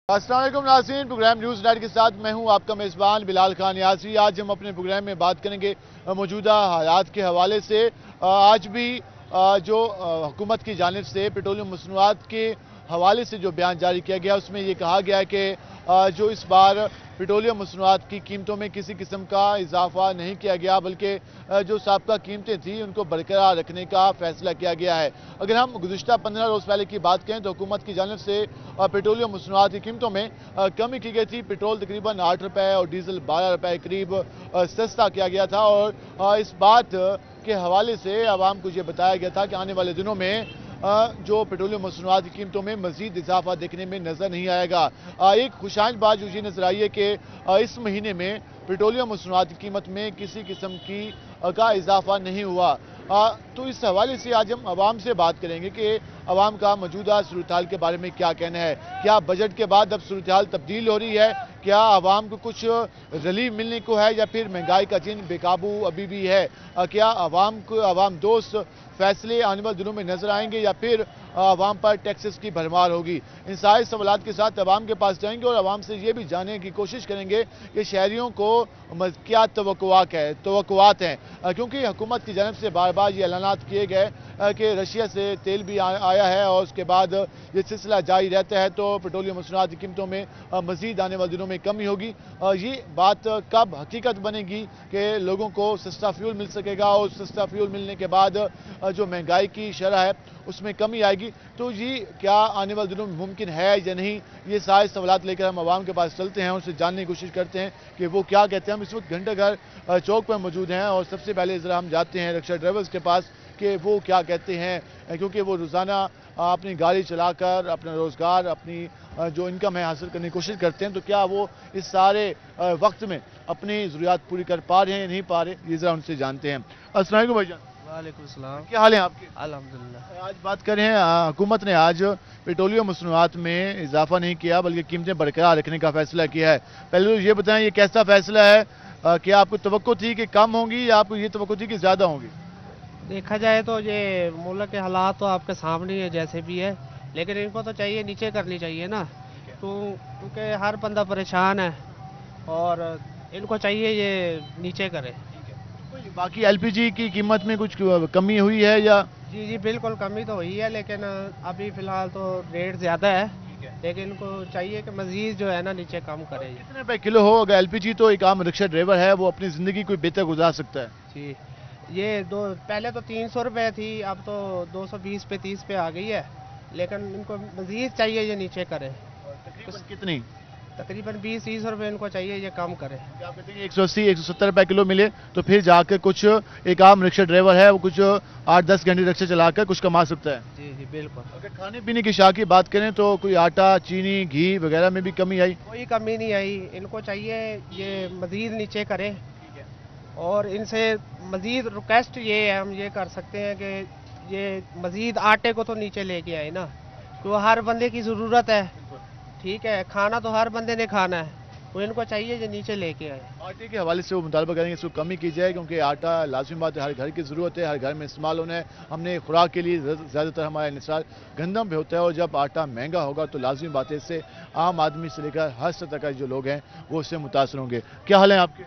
السلام علیکم ناظرین، پروگرام نیوز نائٹ کے ساتھ میں ہوں آپ کا میزبان بلال خان یاسری۔ آج ہم اپنے پروگرام میں بات کریں گے موجودہ حالات کے حوالے سے۔ آج بھی جو حکومت کی جانب سے پیٹرولیم مصنوعات کے حوالے سے جو بیان جاری کیا گیا اس میں یہ کہا گیا ہے کہ جو اس بار پیٹرولیم مصنوعات کی قیمتوں میں کسی قسم کا اضافہ نہیں کیا گیا، بلکہ جو سابقہ قیمتیں تھیں ان کو برقرار رکھنے کا فیصلہ کیا گیا ہے۔ اگر ہم گزشتہ 15 روز پہلے کی بات کریں تو حکومت کی جانب سے پیٹرولیم مصنوعات کی قیمتوں میں کمی کی گئی تھی۔ پیٹرول تقریباً 8 روپے اور ڈیزل 12 روپے قریب سستا کیا گیا تھا، اور اس بات کے حوالے سے عوام کو یہ بتایا گیا تھا کہ آنے والے دنوں میں جو پیٹرولیم مصنوعات کی قیمتوں میں مزید اضافہ دیکھنے میں نظر نہیں آئے گا۔ ایک خوشائند بات جو یہ نظر آئی ہے کہ اس مہینے میں پیٹرولیم مصنوعات کی قیمت میں کسی قسم کا اضافہ نہیں ہوا۔ تو اس حوالے سے آج ہم عوام سے بات کریں گے کہ عوام کا موجودہ صورتحال کے بارے میں کیا کہنا ہے۔ کیا بجٹ کے بعد اب صورتحال تبدیل ہو رہی ہے؟ کیا عوام کو کچھ ریلیف ملنے کو ہے، یا پھر مہنگائی کا چین بے قابو ابھی بھی ہے؟ کیا عوام دوست فیصلے آنے والے دنوں میں نظر آئیں گے، یا پھر عوام پر ٹیکسز کی بھرمار ہوگی؟ ان سارے سوالات کے ساتھ عوام کے پاس جائیں گے اور عوام سے یہ بھی جاننے کی کوشش کریں گے کہ شہریوں کو کیا توقعات ہیں، کیونکہ حکومت کی جانب سے بار بار یہ اعلانات کیے گئے کہ رشیا سے تیل بھی آیا ہے، اور اس کے بعد یہ سلسلہ جاری رہتا ہے تو پیٹرولیم مصنوعات کی قیمتوں میں مزید آنے والے دنوں میں کمی ہوگی۔ یہ بات کب حقیقت بنے گی کہ لوگوں کو سستا فیول مل سکے گا، اور سستا فیول ملنے کے بعد جو مہنگائی کی شرح ہے اس میں کمی آئے گی؟ تو یہ کیا آنے والے دنوں میں ممکن ہے یا نہیں؟ یہ سارے سوالات لے کر ہم عوام کے پاس چلتے ہیں، ان سے جاننے کی کوشش کرتے ہیں کہ وہ کیا کہتے ہیں۔ ہم اس وقت گھنٹہ گھر چوک پر موجود ہیں، اور سب سے پہلے ذرا ہم جاتے ہیں رکشا ڈرائیورز کے پاس کہ وہ کیا کہتے ہیں، کیونکہ وہ روزانہ اپنی گاڑی چلا کر اپنا روزگار، اپنی جو انکم ہے حاصل کرنے کی کوشش کرتے ہیں۔ تو کیا وہ اس سارے وقت میں اپنی ضروریات پوری کر پا رہے ہیں یا نہیں پا رہے، یہ ذرا ان سے جانتے ہیں۔ السلام علیکم بھائی جان۔ وعلیکم السلام، کیا حال ہیں آپ کے؟ الحمدللہ۔ آج بات کریں، حکومت نے آج پیٹرولیم مصنوعات میں اضافہ نہیں کیا بلکہ قیمتیں برقرار رکھنے کا فیصلہ کیا ہے۔ پہلے تو یہ بتائیں یہ کیسا فیصلہ ہے؟ کیا آپ کو توقع تھی کہ کم ہوں گی، یا آپ کو یہ توقع تھی کہ زیادہ ہوں گی؟ دیکھا جائے تو یہ ملک کے حالات تو آپ کے سامنے ہیں جیسے بھی ہے، لیکن ان کو تو چاہیے نیچے کرنی چاہیے نا، کیونکہ ہر بندہ پریشان ہے اور ان کو چاہیے یہ نیچے کرے۔ باقی ایل پی جی کی قیمت میں کچھ کمی ہوئی ہے یا؟ جی بالکل کمی تو ہوئی ہے، لیکن ابھی فی الحال تو ریٹ زیادہ ہے، لیکن ان کو چاہیے کہ مزید جو ہے نا نیچے کم کرے۔ کتنے روپے کلو ہو؟ اگر ایل پی جی تو ایک عام رکشہ ڈرائیور ہے وہ اپنی زندگی کوئی بہتر گزار سکتا ہے۔ جی یہ پہلے تو 300 روپے تھی، اب تو 220 پہ 30 پہ آ گئی ہے، لیکن ان کو مزید چاہیے یہ نیچے کرے۔ کتنی؟ تقریباً 20-30 روپے ان کو چاہیے یہ کم کرے۔ آپ کہتے ہیں 180-170 روپے کلو ملے تو پھر جا کے کچھ ایک عام رکشہ ڈرائیور ہے وہ کچھ 8-10 گھنٹے رکشہ چلا کر کچھ کما سکتا ہے۔ جی بالکل۔ اگر کھانے پینے کی اشیاء کی بات کریں تو کوئی آٹا، چینی، گھی وغیرہ میں بھی کمی آئی؟ کوئی کمی نہیں آئی، ان کو چاہیے یہ مزید نیچے کرے، اور ان سے مزید ریکویسٹ یہ ہے، ہم یہ کر سکتے ہیں کہ یہ مزید آٹے کو تو نیچے لے کے آئے نا، کیونکہ ہر بندے کی ضرورت ہے، ٹھیک ہے، کھانا تو ہر بندے نے کھانا ہے، تو ان کو چاہیے یہ نیچے لے کے آئے۔ آٹے کے حوالے سے وہ مطالبہ کریں گے اس کو کمی کی جائے، کیونکہ آٹا لازمی بات ہے، ہر گھر کی ضرورت ہے، ہر گھر میں استعمال ہونا ہے۔ ہم نے خوراک کے لیے زیادہ تر ہمارا انحصار گندم پہ ہوتا ہے، اور جب آٹا مہنگا ہوگا تو لازمی بات ہے اس سے عام آدمی سے لے کر ہر سطح کا جو لوگ ہیں وہ اس سے متاثر ہوں گے۔ کیا حال ہیں آپ کے؟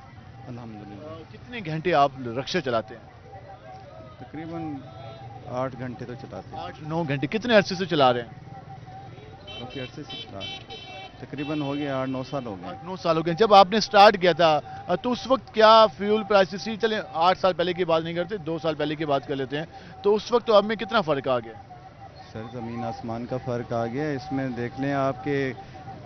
الحمدللہ۔ کتنے گھنٹے آپ رکشہ چلاتے ہیں؟ تقریباً 8 گھنٹے تو چلاتے ہیں۔ 8-9 گھنٹے کتنے عرصے سے چلا رہے ہیں؟ کافی عرصے سے چلا رہے ہیں، تقریباً ہو گیا 8-9 سال ہو گئے۔ 9 سال ہو گئے۔ جب آپ نے سٹارٹ کیا تھا تو اس وقت کیا فیول پرائسز تھی؟ چلیں 8 سال پہلے کی بات نہیں کرتے، 2 سال پہلے کی بات کر لیتے ہیں، تو اس وقت تو اب میں کتنا فرق آ گیا؟ سر زمین آسمان کا فرق آ گیا اس میں۔ دیکھ لیں آپ کے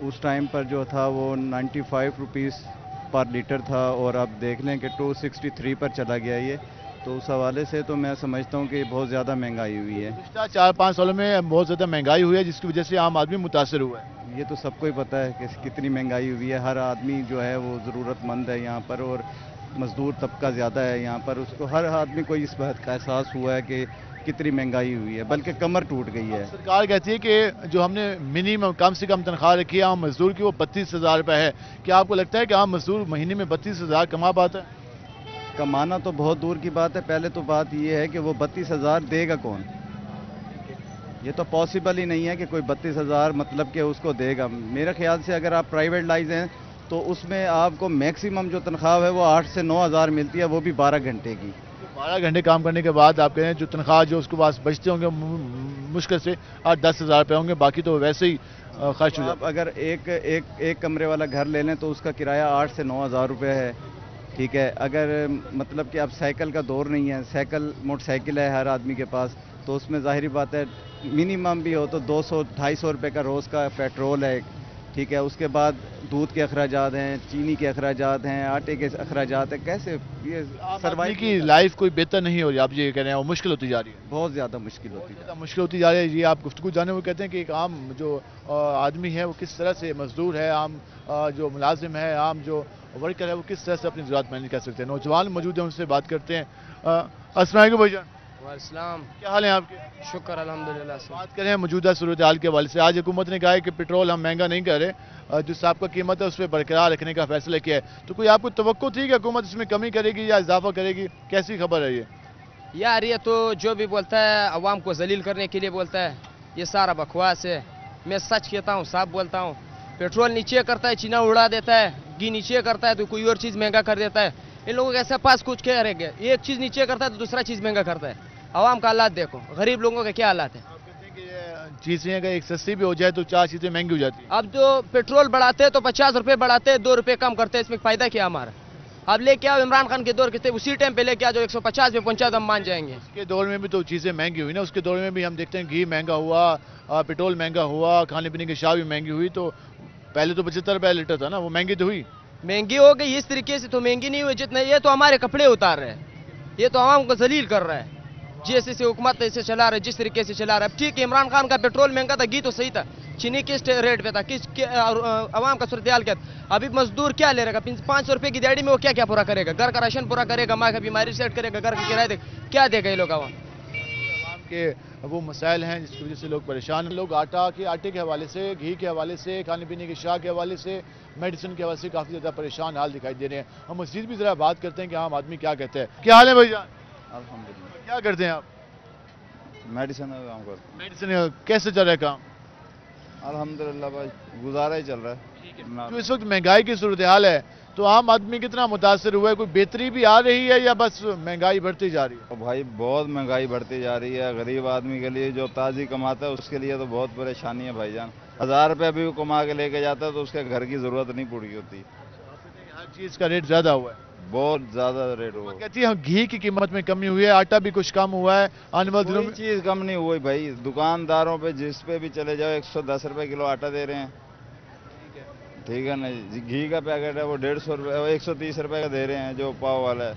اس ٹائم پر جو تھا وہ 95 روپیز پر لیٹر تھا، اور اب دیکھ لیں کہ 263 پر چلا گیا یہ، تو اس حوالے سے تو میں سمجھتا ہوں کہ بہت زیادہ مہنگائی ہوئی ہے۔ پچھلے 4-5 سالوں میں بہت زیادہ مہنگائی ہوئی ہے، جس کی وجہ سے عام آدمی متاثر ہوا ہے۔ یہ تو سب کو ہی پتہ ہے کہ کتنی مہنگائی ہوئی ہے، ہر آدمی جو ہے وہ ضرورت مند ہے یہاں پر، اور مزدور طبقہ زیادہ ہے یہاں پر، اس کو ہر آدمی کو اس بات کا احساس ہوا ہے کہ کتنی مہنگائی ہوئی ہے، بلکہ کمر ٹوٹ گئی ہے۔ سرکار کہتی ہے کہ جو ہم نے منیمم کم سے کم تنخواہ رکھی ہے عام مزدور کی وہ 32,000 روپے ہے۔ کیا آپ کو لگتا ہے کہ عام مزدور مہینے میں 32,000 کما پاتا ہے؟ کمانا تو بہت دور کی بات ہے، پہلے تو بات یہ ہے کہ وہ 32,000 دے گا کون؟ یہ تو پاسبل ہی نہیں ہے کہ کوئی 32,000 مطلب کہ اس کو دے گا. میرے خیال سے اگر آپ پرائیویٹ لائز ہیں تو اس میں آپ کو میکسیمم جو تنخواہ ہے وہ 8 سے 9,000 ملتی ہے, وہ بھی 12 گھنٹے کی. 12 گھنٹے کام کرنے کے بعد آپ کہیں جو تنخواہ جو اس کے پاس بچتے ہوں گے مشکل سے 8-10,000 روپے ہوں گے, باقی تو ویسے ہی خرچ ہو جاتا. آپ اگر ایک کمرے والا گھر لے لیں تو اس کا کرایہ 8 سے 9,000 روپے ہے. ٹھیک ہے, اگر مطلب کہ اب سائیکل کا دور نہیں ہے, موٹر سائیکل ہے ہر آدمی کے پاس, تو اس میں ظاہری بات ہے منیمم بھی ہو تو 200-250 روپے کا روز کا پیٹرول ہے. ٹھیک ہے, اس کے بعد دودھ کے اخراجات ہیں, چینی کے اخراجات ہیں, آٹے کے اخراجات ہیں. کیسے یہ سروائیو کی لائف کوئی بہتر نہیں ہو رہی, آپ یہ کہہ رہے ہیں وہ مشکل ہوتی جا رہی ہے, بہت زیادہ مشکل ہوتی ہے. مشکل ہوتی جا رہی ہے. یہ آپ گفتگو جانے ہوئے کہتے ہیں کہ ایک عام جو آدمی ہے وہ کس طرح سے, مزدور ہے, عام جو ملازم ہے, عام جو ورکر ہے, وہ کس طرح سے اپنی ضرورت نہیں کر سکتے ہیں. نوجوان موجود ہیں, ان سے بات کرتے ہیں. السلام علیکم بھائی جان. السلام. کیا حال ہے آپ کے؟ شکر الحمدللہ. بات کریں موجودہ صورتحال کے حوالے سے. آج حکومت نے کہا ہے کہ پیٹرول ہم مہنگا نہیں کر رہے, جو سابقہ قیمت ہے اس پہ برقرار رکھنے کا فیصلہ کیا ہے. تو کوئی آپ کو توقع تھی کہ حکومت اس میں کمی کرے گی یا اضافہ کرے گی؟ کیسی خبر ہے یہ؟ یار یہ تو جو بھی بولتا ہے عوام کو ذلیل کرنے کے لیے بولتا ہے, یہ سارا بکواس ہے. میں سچ کہتا ہوں, صاف بولتا ہوں. پیٹرول نیچے کرتا ہے, چینا اڑا دیتا ہے, گھی نیچے کرتا ہے تو کوئی اور چیز مہنگا کر دیتا ہے. ان لوگوں کے ایسے پاس کچھ کہہ رہے گے, ایک چیز نیچے کرتا ہے تو دوسرا چیز مہنگا کرتا ہے. عوام کا حالات دیکھو, غریب لوگوں کے کیا حالات ہیں. چیزیں اگر ایک سستی بھی ہو جائے تو 4 چیزیں مہنگی ہو جاتی ہیں. اب جو پیٹرول بڑھاتے تو 50 روپے بڑھاتے, 2 روپے کم کرتے, اس میں فائدہ کیا ہمارا؟ اب لے کے آؤ عمران خان کے دور کے تھے, اسی ٹائم پہ لے کے آ جو 150 میں پہنچا تو ہم مان جائیں گے. اس کے دور میں بھی تو چیزیں مہنگی ہوئی نا, اس کے دور میں بھی ہم دیکھتے ہیں گھی مہنگا ہوا, پیٹرول مہنگا ہوا, کھانے پینے کی اشیاء بھی مہنگی ہوئی. تو پہلے تو 75 روپے لیٹر تھا نا, وہ مہنگی تو ہوئی. مہنگی ہو گئی, اس طریقے سے تو مہنگی نہیں ہوئی جتنا. یہ تو ہمارے کپڑے اتار رہے ہیں, یہ تو عوام کو ذلیل کر رہا ہے. جیسے سے حکومت ایسے چلا رہا ہے, جس طریقے سے چلا رہا ہے. ٹھیک ہے, عمران خان کا پیٹرول مہنگا تھا, گھی تو صحیح تھا, چینی کس ریٹ پہ تھا, عوام کا صورتحال کیا تھا. ابھی مزدور کیا لے رہا ہے 500 روپے کی دیہڑی میں, وہ کیا پورا کرے گا؟ گھر کا راشن پورا کرے گا, ماں کا بیماری سیٹ کرے گا, گھر کا کرایہ دے گا, کیا دے گا یہ لوگ عوام کے؟ وہ مسائل ہیں جس کی وجہ سے لوگ پریشان ہیں. لوگ آٹے کے حوالے سے, گھی کے حوالے سے, کھانے پینے کی اشیاء کے حوالے سے, میڈیسن کے حوالے سے کافی زیادہ پریشان حال دکھائی دے رہے ہیں. ہم مزید بھی ذرا بات کرتے ہیں کہ عام آدمی کیا کہتے ہیں. کیا حال ہے بھائی جان؟ الحمدللہ. کیا کرتے ہیں آپ؟ میڈیسن کا کام کرتے ہیں. میڈیسن کیسے چل رہا ہے کام؟ الحمدللہ بھائی, گزارا ہی چل رہا ہے. جو اس وقت مہنگائی کی صورتحال ہے تو عام آدمی کتنا متاثر ہوا ہے؟ کوئی بہتری بھی آ رہی ہے یا بس مہنگائی بڑھتی جا رہی ہے؟ بھائی بہت مہنگائی بڑھتی جا رہی ہے. غریب آدمی کے لیے جو تازی کماتا ہے اس کے لیے تو بہت پریشانی ہے بھائی جان. 1000 روپے بھی کما کے لے کے جاتا ہے تو اس کے گھر کی ضرورت نہیں پوری ہوتی. ہر چیز کا ریٹ زیادہ ہوا ہے, بہت زیادہ ریٹ ہوا. کہتی ہے گھی کی قیمت میں کمی ہوئی ہے, آٹا بھی کچھ کم ہوا ہے. آنے والے دنوں کوئی میں چیز کم نہیں ہوئی بھائی. دکانداروں پہ جس پہ بھی چلے جاؤ 110 روپے کلو آٹا دے رہے ہیں. ٹھیک ہے نا, گھی کا پیکٹ ہے وہ 150 روپے 130 روپے کا دے رہے ہیں جو پاؤ والا ہے.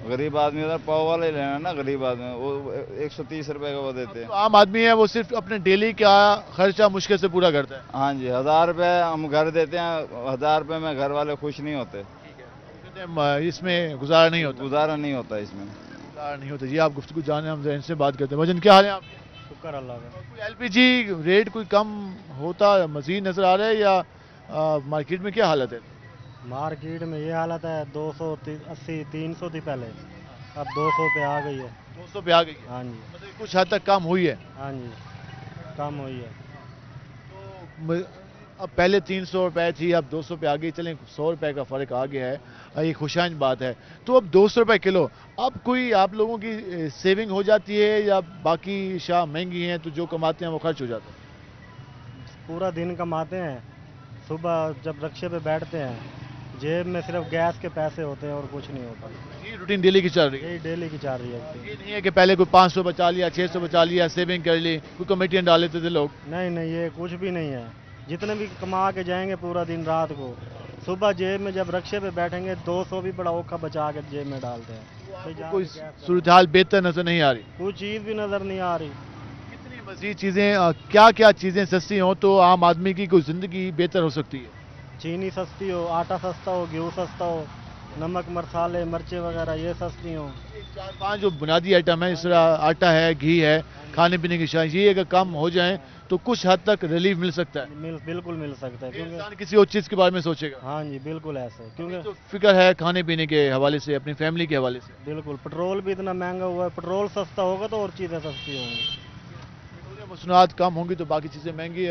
غریب آدمی ادھر پاؤ والا ہی لینا نا, غریب آدمی وہ 130 روپے کا وہ دیتے ہیں. عام آدمی ہے وہ صرف اپنے ڈیلی کا خرچہ مشکل سے پورا کرتا ہے. ہاں جی, 1000 روپے ہم گھر دیتے ہیں, 1000 روپے میں گھر والے خوش نہیں ہوتے. اس میں گزارا نہیں ہوتا. گزارا نہیں ہوتا اس میں, گزارا نہیں ہوتا. جی آپ گفتگو جانے, ہم ان سے بات کرتے ہیں. بھجن کیا حال ہے آپ؟ شکر اللہ کا. کوئی LPG ریٹ کوئی کم ہوتا مزید نظر آ رہا ہے یا مارکیٹ میں کیا حالت ہے؟ مارکیٹ میں یہ حالت ہے 280 300 تھی پہلے, اب 200 پہ آ گئی ہے. 200 پہ آ گئی ہے. ہاں جی. مطلب کچھ حد تک کم ہوئی ہے. ہاں جی, کم ہوئی ہے. تو اب پہلے 300 روپے تھی, اب 200 پہ آ گئی. چلیں 100 روپے کا فرق آ گیا ہے, یہ خوشائن بات ہے. تو اب 200 روپے کلو, اب کوئی آپ لوگوں کی سیونگ ہو جاتی ہے یا باقی اشیاء مہنگی ہیں تو جو کماتے ہیں وہ خرچ ہو جاتا ہے؟ پورا دن کماتے ہیں, صبح جب رکشے پہ بیٹھتے ہیں جیب میں صرف گیس کے پیسے ہوتے ہیں اور کچھ نہیں ہوتا. یہ روٹین ڈیلی کی چل رہی ہے. یہی ڈیلی کی چل رہی ہے. یہ نہیں ہے کہ پہلے کوئی 500 بچا لیا, 600 بچا لیا, سیونگ کر لی, کوئی کمیٹیاں ڈال لیتے تھے لوگ. نہیں نہیں, یہ کچھ بھی نہیں ہے. جتنے بھی کما کے جائیں گے پورا دن رات کو, صبح جیب میں جب رکشے پہ بیٹھیں گے 200 بھی بڑا اوکھا بچا کے جیب میں ڈالتے ہیں. کوئی صورتحال بہتر نظر نہیں آ رہی. کوئی چیز بھی نظر نہیں آ رہی. کتنی مزید چیزیں, کیا کیا چیزیں سستی ہوں تو عام آدمی کی کوئی زندگی بہتر ہو سکتی ہے؟ چینی سستی ہو, آٹا سستا ہو, گیہوں سستا ہو, نمک مسالے مرچیں وغیرہ یہ سستی ہوں. 4-5 جو بنیادی آئٹم ہیں, اس طرح آٹا ہے, گھی ہے, کھانے پینے کی اشیاء, یہ اگر کم ہو جائیں تو کچھ حد تک ریلیف مل سکتا ہے. بالکل مل سکتا ہے, کیونکہ انسان کسی اور چیز کے بارے میں سوچے گا. ہاں جی بالکل ایسا ہے, کیونکہ تو فکر ہے کھانے پینے کے حوالے سے, اپنی فیملی کے حوالے سے. بالکل. پٹرول بھی اتنا مہنگا ہوا ہے, پٹرول سستا ہوگا تو اور چیزیں سستی ہوں گی. मसनूआत कम होंगी तो बाकी चीज़ें महंगी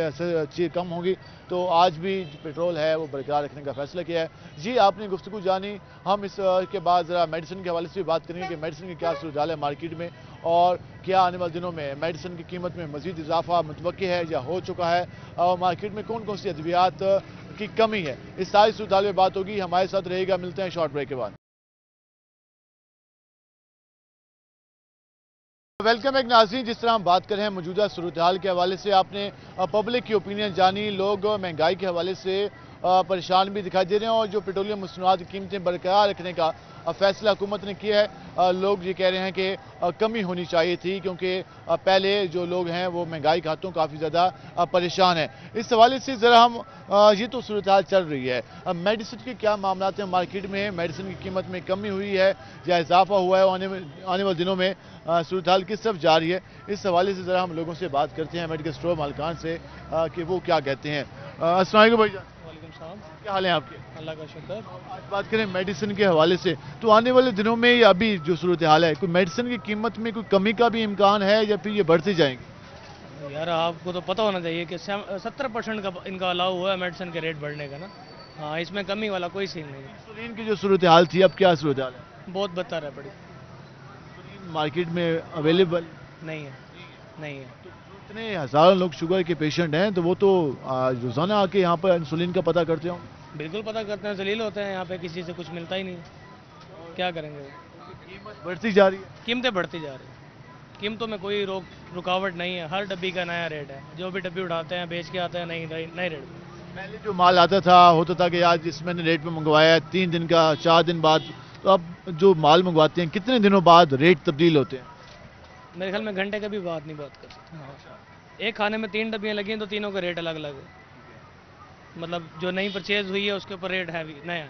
चीज़ें कम होंगी, तो आज भी जो पेट्रोल है वो बरकरार रखने का फैसला किया है। जी आपने गुफ्तगू जानी, हम इस के बाद ज़रा मेडिसिन के हवाले से भी बात करेंगे कि मेडिसिन की क्या सूरत हाल है मार्केट में, और क्या आने वाले दिनों में मेडिसिन की कीमत में मज़ीद इजाफा मुतवक्की है या हो चुका है, और मार्केट में कौन कौन सी अद्वियात की कमी है, इस सारी सूरत हाल में बात होगी। हमारे साथ रहेगा, मिलते हैं शॉर्ट ब्रेक के बाद। वेलकम एक नाज़रीन, जिस तरह हम बात कर रहे हैं मौजूदा सूरत हाल के हवाले से, आपने पब्लिक की ओपिनियन जानी, लोग महंगाई के हवाले से परेशान भी दिखाई दे रहे हैं और जो पेट्रोलियम मसनूआत की कीमतें बरकरार रखने का फैसला हुकूमत ने किया है। लोग ये कह रहे हैं कि कमी होनी चाहिए थी, क्योंकि पहले जो लोग हैं वो महंगाई के हाथों काफ़ी ज़्यादा परेशान हैं। इस हवाले से ज़रा हम ये तो सूरत हाल चल रही है, मेडिसिन के क्या मामला हैं मार्केट में, मेडिसिन की कीमत में कमी हुई है या इजाफा हुआ है, आने वाले दिनों में सूरत हाल किस तरफ जा रही है, इस हवाले से ज़रा हम लोगों से बात करते हैं, मेडिकल स्टोर मालिकान से, कि वो क्या कहते हैं। अस्सलाम वालेकुम भाईजान। क्या हाल है आपके? अल्लाह का शुक्र। आज बात करें मेडिसिन के हवाले से, तो आने वाले दिनों में या अभी जो सूरत हाल है, कोई मेडिसिन की कीमत में कोई कमी का भी इम्कान है या फिर ये बढ़ती जाएंगी? यार आपको तो पता होना चाहिए कि 70% का इनका अलाउ हुआ है मेडिसिन के रेट बढ़ने का ना। हाँ, इसमें कमी वाला कोई सीन नहीं है। इंसुलिन की जो सूरत हाल थी, अब क्या सूरत हाल है? बहुत बदतर है बड़ी। इंसुलिन मार्केट में अवेलेबल नहीं है, नहीं है। इतने हज़ारों लोग शुगर के पेशेंट हैं, तो वो तो रोज़ाना आके यहाँ पर इंसुलिन का पता करते हों। बिल्कुल पता करते हैं, जलील होते हैं यहाँ पे, किसी से कुछ मिलता ही नहीं। क्या करेंगे? कीमत बढ़ती जा रही है। कीमतें बढ़ती जा रही हैं, कीमतों में कोई रुकावट नहीं है। हर डब्बी का नया रेट है, जो भी डब्बी उठाते हैं बेच के आते हैं नए रेट में। पहले जो माल आता था होता था कि आज इस मैंने रेट में मंगवाया है 3 दिन का 4 दिन बाद, तो अब जो माल मंगवाते हैं कितने दिनों बाद रेट तब्दील होते हैं? मेरे ख्याल में घंटे का भी बात नहीं बात कर सकते। हाँ, एक खाने में 3 डब्बियाँ लगी हैं तो तीनों का रेट अलग अलग है। मतलब जो नई परचेज हुई है उसके ऊपर रेट है नया।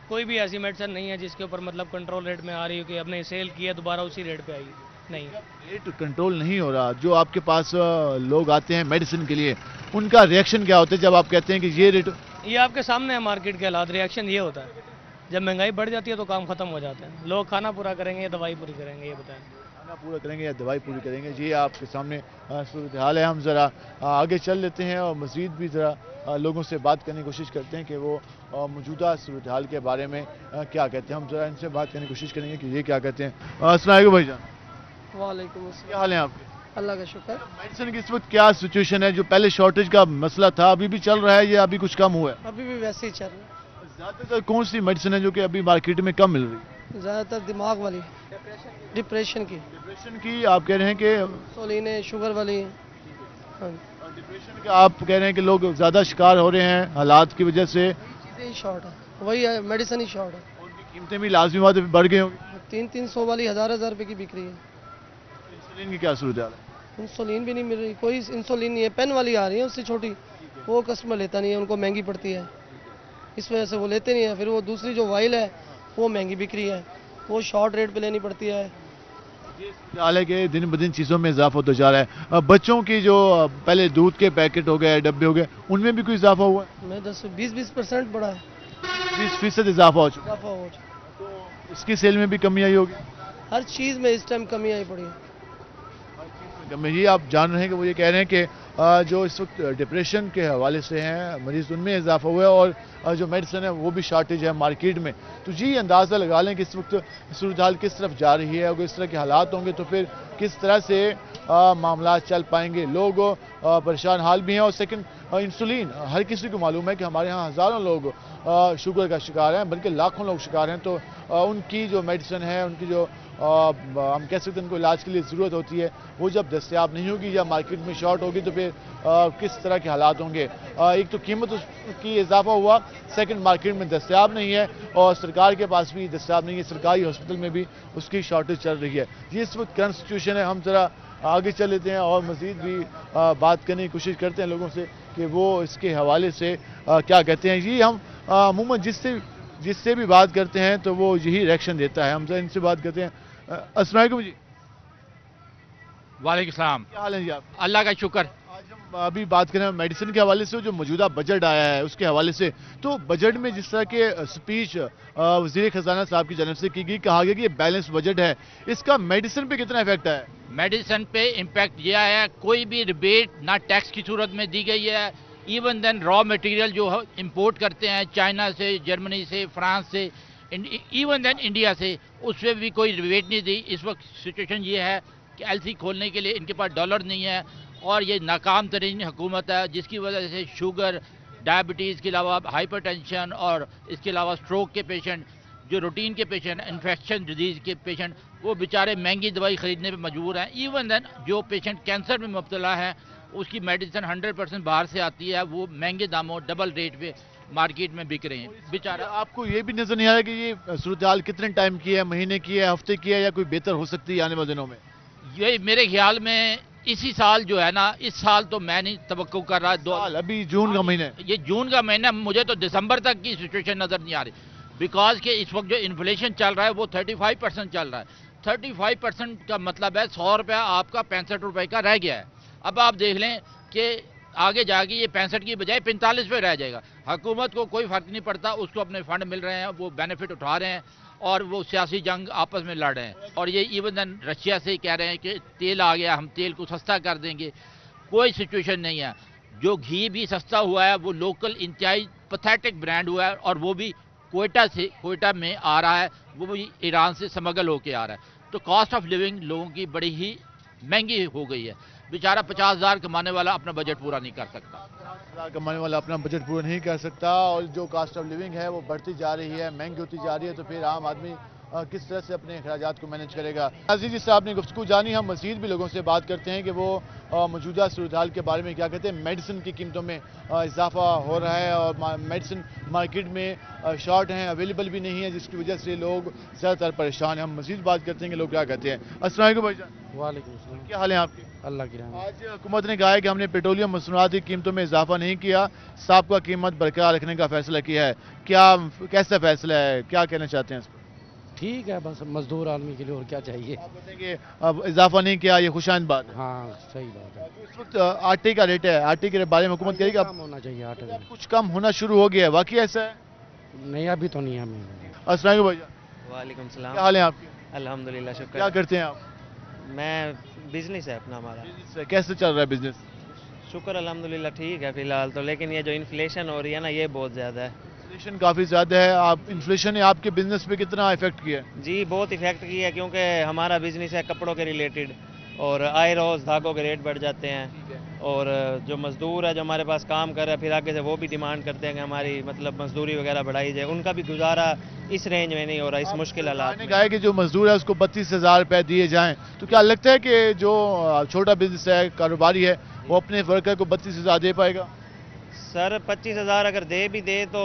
कोई भी ऐसी मेडिसिन नहीं है जिसके ऊपर मतलब कंट्रोल रेट में आ रही हो कि अपने सेल किया दोबारा उसी रेट पे आएगी, नहीं। रेट कंट्रोल नहीं हो रहा। जो आपके पास लोग आते हैं मेडिसिन के लिए, उनका रिएक्शन क्या होता है जब आप कहते हैं कि ये रेट? ये आपके सामने है मार्केट के हालात। रिएक्शन ये होता है, जब महंगाई बढ़ जाती है तो काम खत्म हो जाते हैं। लोग खाना पूरा करेंगे या दवाई पूरी करेंगे, ये बताएं। खाना पूरा करेंगे या दवाई पूरी करेंगे, जी आपके सामने सूरत हाल है। हम ज़रा आगे चल लेते हैं और मज़ीद भी ज़रा लोगों से बात करने की कोशिश करते हैं कि वो मौजूदा सूरत हाल के बारे में क्या कहते हैं। हम ज़रा इनसे बात करने की कोशिश करेंगे कि ये क्या कहते हैं। अस्सलाम वालेकुम भाईजान। वालेकुम क्या हाल है आपके? अल्लाह का शुक्र। मेडिसिन की इस वक्त क्या सिचुएशन है? जो पहले शॉर्टेज का मसला था अभी भी चल रहा है या अभी कुछ कम हुआ है? अभी भी वैसे ही चल रहा है। ज़्यादातर कौन सी मेडिसिन है जो कि अभी मार्केट में कम मिल रही है? ज़्यादातर दिमाग वाली, डिप्रेशन की। डिप्रेशन की आप कह रहे हैं कि? इंसुलिन है, शुगर वाली। हाँ, डिप्रेशन का आप कह रहे हैं कि लोग ज़्यादा शिकार हो रहे हैं हालात की वजह से? चीज़ें ही शॉर्ट है, वही है, मेडिसिन ही शॉर्ट है। उनकी कीमतें भी लाजमी बात है बढ़ गई होंगी। 300 वाली 1000 रुपए की बिक रही है। इंसुलिन की क्या सूरत हाल है? इंसुलिन भी नहीं मिल रही, कोई इंसुलिन नहीं है। पेन वाली आ रही है उससे छोटी, वो कस्टमर लेता नहीं है, उनको महंगी पड़ती है, इस वजह से वो लेते नहीं है। फिर वो दूसरी जो वाइल है वो महंगी बिक रही है, वो शॉर्ट रेट पे लेनी पड़ती है। हाल है कि दिन ब दिन चीज़ों में इजाफा होता जा रहा है। बच्चों की जो पहले दूध के पैकेट हो गए, डब्बे हो गए, उनमें भी कोई इजाफा हुआ है? मैं 10-20% बढ़ा है, 20% इजाफा हो चुका इजाफा हो चुका। है। इसकी सेल में भी कमी आई होगी? हर चीज़ में इस टाइम कमी आई पड़ी है। ये आप जान रहे हैं कि वो ये कह रहे हैं कि जो इस वक्त डिप्रेशन के हवाले से हैं मरीज़, उनमें इजाफा हुआ है और जो मेडिसिन है वो भी शॉर्टेज है मार्केट में। तो जी अंदाज़ा लगा लें कि इस वक्त सूरत हाल किस तरफ जा रही है। अगर इस तरह के हालात होंगे तो फिर किस तरह से मामला चल पाएंगे। लोग परेशान हाल भी हैं। और सेकंड, इंसुलिन हर किसी को मालूम है कि हमारे यहाँ हज़ारों लोग शुगर का शिकार हैं, बल्कि लाखों लोग शिकार हैं। तो उनकी जो मेडिसिन है, उनकी जो हम कह सकते हैं उनको इलाज के लिए ज़रूरत होती है, वो जब दस्तयाब नहीं होगी या मार्केट में शॉर्ट होगी तो फिर किस तरह के हालात होंगे। एक तो कीमत की इजाफा हुआ, सेकंड मार्केट में दस्तयाब नहीं है और सरकार के पास भी दस्तयाब नहीं है, सरकारी हॉस्पिटल में भी उसकी शॉर्टेज चल रही है। ये इस वक्त करंट सिचुएशन है। हम ज़रा आगे चल लेते हैं और मज़ीद भी बात करने की कोशिश करते हैं लोगों से कि वो इसके हवाले से क्या कहते हैं। ये हम अमूमन जिससे भी बात करते हैं तो वो यही रिएक्शन देता है। हम जरा इनसे बात करते हैं। अस्सलाम वालेकुम जी। वालेकुम सलाम। क्या हाल है जी आप? अल्लाह का शुक्र। आज हम अभी बात करें मेडिसिन के हवाले से, जो मौजूदा बजट आया है उसके हवाले से। तो बजट में जिस तरह के स्पीच वज़ीर ख़जाना साहब की जानिब से की गई, कहा गया कि ये बैलेंस बजट है, इसका मेडिसिन पे कितना इफेक्ट है? मेडिसिन पे इम्पैक्ट ये आया है, कोई भी रिबेट ना टैक्स की सूरत में दी गई है। इवन देन रॉ मटेरियल जो इंपोर्ट करते हैं चाइना से, जर्मनी से, फ्रांस से, इवन देन इंडिया से, उस पर भी कोई रिबेट नहीं दी। इस वक्त सिचुएशन ये है कि एलसी खोलने के लिए इनके पास डॉलर नहीं है और ये नाकाम तरीन हुकूमत है, जिसकी वजह से शुगर, डायबिटीज़ के अलावा हाइपरटेंशन और इसके अलावा स्ट्रोक के पेशेंट, जो रूटीन के पेशेंट, इन्फेक्शन डिजीज़ के पेशेंट, वो बेचारे महंगी दवाई ख़रीदने पे मजबूर हैं। इवन देन जो पेशेंट कैंसर में मुब्तला है उसकी मेडिसिन 100% बाहर से आती है, वो महंगे दामों, डबल रेट पे मार्केट में बिक रहे हैं बेचारा। आपको ये भी नजर नहीं आ रहा कि ये सूरत हाल कितने टाइम की है, महीने की है, हफ्ते की है, या कोई बेहतर हो सकती है आने वाले दिनों में? ये मेरे ख्याल में इसी साल जो है ना, इस साल तो मैं नहीं तवक्को कर रहा। साल अभी जून का महीना है, ये जून का महीना, मुझे तो दिसंबर तक की सिचुएशन नजर नहीं आ रही, बिकॉज के इस वक्त जो इन्फ्लेशन चल रहा है वो 35% चल रहा है। 35% का मतलब है 100 रुपया आपका 65 रुपए का रह गया है। अब आप देख लें कि आगे जाके ये 65 की बजाय 45 पे रह जाएगा। हुकूमत को कोई फर्क नहीं पड़ता, उसको अपने फंड मिल रहे हैं, वो बेनिफिट उठा रहे हैं और वो सियासी जंग आपस में लड़ रहे हैं। और ये इवन रशिया से कह रहे हैं कि तेल आ गया, हम तेल को सस्ता कर देंगे। कोई सिचुएशन नहीं है। जो घी भी सस्ता हुआ है वो लोकल इंतहाई पैथेटिक ब्रांड हुआ है, और वो भी कोयटा में आ रहा है, वो भी ईरान से स्मगल होके आ रहा है। तो कॉस्ट ऑफ लिविंग लोगों की बड़ी ही महंगी हो गई है। बेचारा 50,000 कमाने वाला अपना बजट पूरा नहीं कर सकता। 50,000 कमाने वाला अपना बजट पूरा नहीं कर सकता, और जो कास्ट ऑफ लिविंग है वो बढ़ती जा रही है, महंगी होती जा रही है, तो फिर आम आदमी किस तरह से अपने अखराजात को मैनेज करेगा। अजीज साहब ने गुफ्तगू जानी। हम मज़ीद भी लोगों से बात करते हैं कि वो मौजूदा सूरत हाल के बारे में क्या कहते हैं। मेडिसिन की कीमतों में इजाफा हो रहा है और मेडिसिन मार्केट में शॉर्ट हैं, अवेलेबल भी नहीं है, जिसकी वजह से लोग ज़्यादातर परेशान हैं। हम मज़ीद बात करते हैं कि लोग क्या कहते हैं। अस्सलाम वालेकुम भाईजान। वालेकुम सलाम। क्या हाल है आपके? अल्लाह की रहमत। आज हुकूमत ने कहा है कि हमने पेट्रोलियम मसनूआत की कीमतों में इजाफा नहीं किया, साबका कीमत बरकरार रखने का फैसला किया है। क्या कैसा फैसला है, क्या कहना चाहते हैं इस पर? ठीक है, बस मजदूर आदमी के लिए और क्या चाहिए। आप कहते हैं कि अब इजाफा नहीं किया, ये खुशाइन बात है। हाँ सही बात है। इस वक्त आटे का रेट है, आटे के बारे में हुकूमत कहेगी कम होना चाहिए आटे अब कुछ कम होना शुरू हो गया है, वाकई ऐसा है? नहीं अभी तो नहीं हमें। अस्सलाम वालेकुम भाईजान। वालेकुम सलाम। क्या हाल है आपके? अल्हम्दुलिल्लाह, शुक्र। क्या करते हैं आप? मैं बिजनेस है अपना हमारा। बिजनेस कैसे चल रहा है बिजनेस? शुक्र अल्हम्दुलिल्लाह ठीक है फिलहाल तो, लेकिन ये जो इन्फ्लेशन हो रही है ना ये बहुत ज़्यादा है। इन्फ्लेशन काफ़ी ज़्यादा है। आप इन्फ्लेशन ने आपके बिजनेस पे कितना इफेक्ट किया है? जी बहुत इफेक्ट किया है, क्योंकि हमारा बिजनेस है कपड़ों के रिलेटेड, और आए रोज़ धागों के रेट बढ़ जाते हैं, और जो मज़दूर है जो हमारे पास काम कर रहा है फिर आगे से वो भी डिमांड करते हैं कि हमारी मतलब मजदूरी वगैरह बढ़ाई जाए। उनका भी गुजारा इस रेंज में नहीं हो रहा, इस मुश्किल हालात में। कहा है कि जो मजदूर है उसको 32,000 रुपए दिए जाएं, तो क्या लगता है कि जो छोटा बिजनेस है, कारोबारी है, वो अपने वर्कर को 32,000 दे पाएगा? सर 25,000 अगर दे भी दे तो